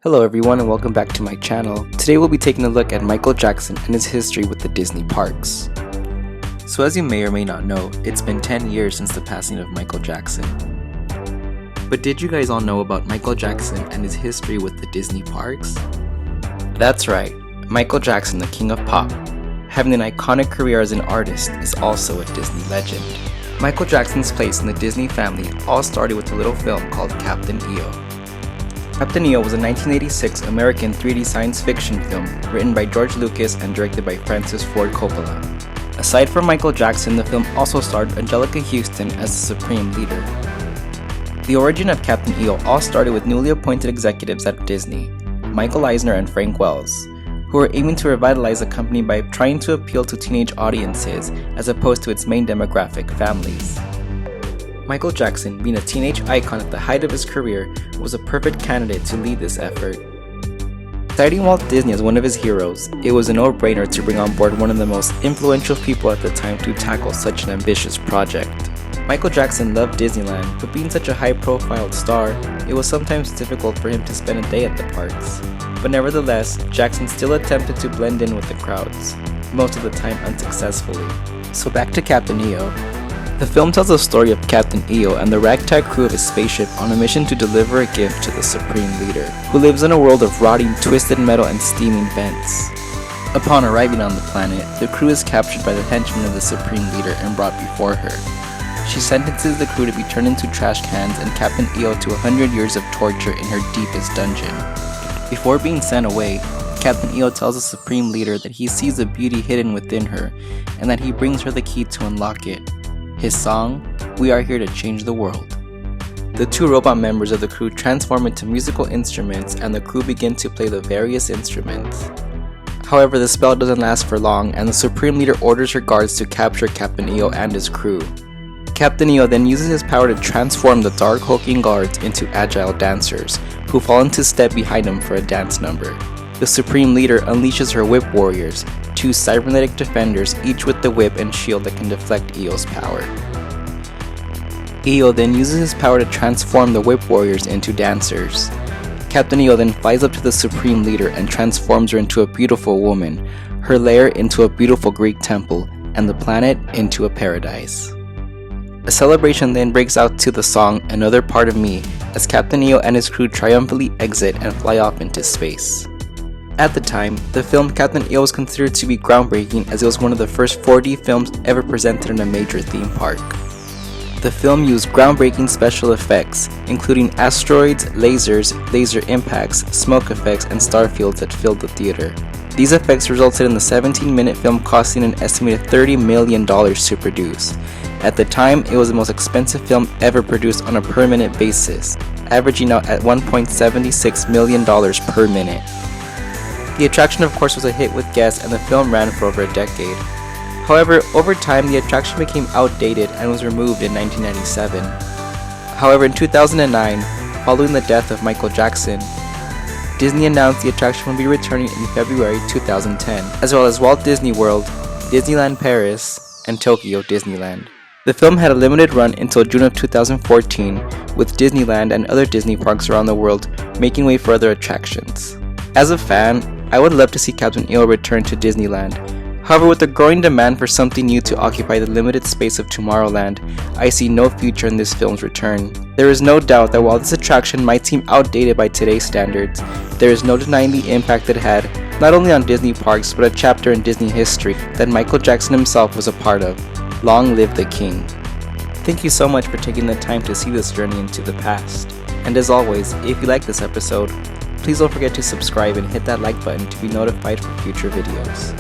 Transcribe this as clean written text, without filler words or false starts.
Hello everyone and welcome back to my channel. Today we'll be taking a look at Michael Jackson and his history with the Disney parks. So as you may or may not know, it's been 10 years since the passing of Michael Jackson. But did you guys all know about Michael Jackson and his history with the Disney parks? That's right, Michael Jackson, the king of pop, having an iconic career as an artist, is also a Disney legend. Michael Jackson's place in the Disney family all started with a little film called Captain EO. Captain EO was a 1986 American 3D science fiction film written by George Lucas and directed by Francis Ford Coppola. Aside from Michael Jackson, the film also starred Anjelica Huston as the Supreme Leader. The origin of Captain EO all started with newly appointed executives at Disney, Michael Eisner and Frank Wells, who were aiming to revitalize the company by trying to appeal to teenage audiences as opposed to its main demographic, families. Michael Jackson, being a teenage icon at the height of his career, was a perfect candidate to lead this effort. Citing Walt Disney as one of his heroes, it was a no-brainer to bring on board one of the most influential people at the time to tackle such an ambitious project. Michael Jackson loved Disneyland, but being such a high-profile star, it was sometimes difficult for him to spend a day at the parks. But nevertheless, Jackson still attempted to blend in with the crowds, most of the time unsuccessfully. So back to Captain EO. The film tells the story of Captain EO and the ragtag crew of his spaceship on a mission to deliver a gift to the Supreme Leader, who lives in a world of rotting, twisted metal and steaming vents. Upon arriving on the planet, the crew is captured by the henchmen of the Supreme Leader and brought before her. She sentences the crew to be turned into trash cans and Captain EO to 100 years of torture in her deepest dungeon. Before being sent away, Captain EO tells the Supreme Leader that he sees the beauty hidden within her and that he brings her the key to unlock it. His song, "We Are Here to Change the World." The two robot members of the crew transform into musical instruments and the crew begin to play the various instruments. However, the spell doesn't last for long and the Supreme Leader orders her guards to capture Captain EO and his crew. Captain EO then uses his power to transform the dark hulking guards into agile dancers, who fall into step behind him for a dance number. The Supreme Leader unleashes her Whip Warriors, two cybernetic defenders, each with the whip and shield that can deflect EO's power. EO then uses his power to transform the Whip Warriors into dancers. Captain EO then flies up to the Supreme Leader and transforms her into a beautiful woman, her lair into a beautiful Greek temple, and the planet into a paradise. A celebration then breaks out to the song "Another Part of Me" as Captain EO and his crew triumphantly exit and fly off into space. At the time, the film Captain EO was considered to be groundbreaking as it was one of the first 4D films ever presented in a major theme park. The film used groundbreaking special effects, including asteroids, lasers, laser impacts, smoke effects, and star fields that filled the theater. These effects resulted in the 17-minute film costing an estimated $30 million to produce. At the time, it was the most expensive film ever produced on a per-minute basis, averaging out at $1.76 million per minute. The attraction of course was a hit with guests and the film ran for over a decade. However, over time the attraction became outdated and was removed in 1997. However, in 2009, following the death of Michael Jackson, Disney announced the attraction would be returning in February 2010, as well as Walt Disney World, Disneyland Paris, and Tokyo Disneyland. The film had a limited run until June of 2014, with Disneyland and other Disney parks around the world making way for other attractions. As a fan, I would love to see Captain EO return to Disneyland. However, with the growing demand for something new to occupy the limited space of Tomorrowland, I see no future in this film's return. There is no doubt that while this attraction might seem outdated by today's standards, there is no denying the impact it had, not only on Disney parks, but a chapter in Disney history that Michael Jackson himself was a part of. Long live the King. Thank you so much for taking the time to see this journey into the past. And as always, if you like this episode, please don't forget to subscribe and hit that like button to be notified for future videos.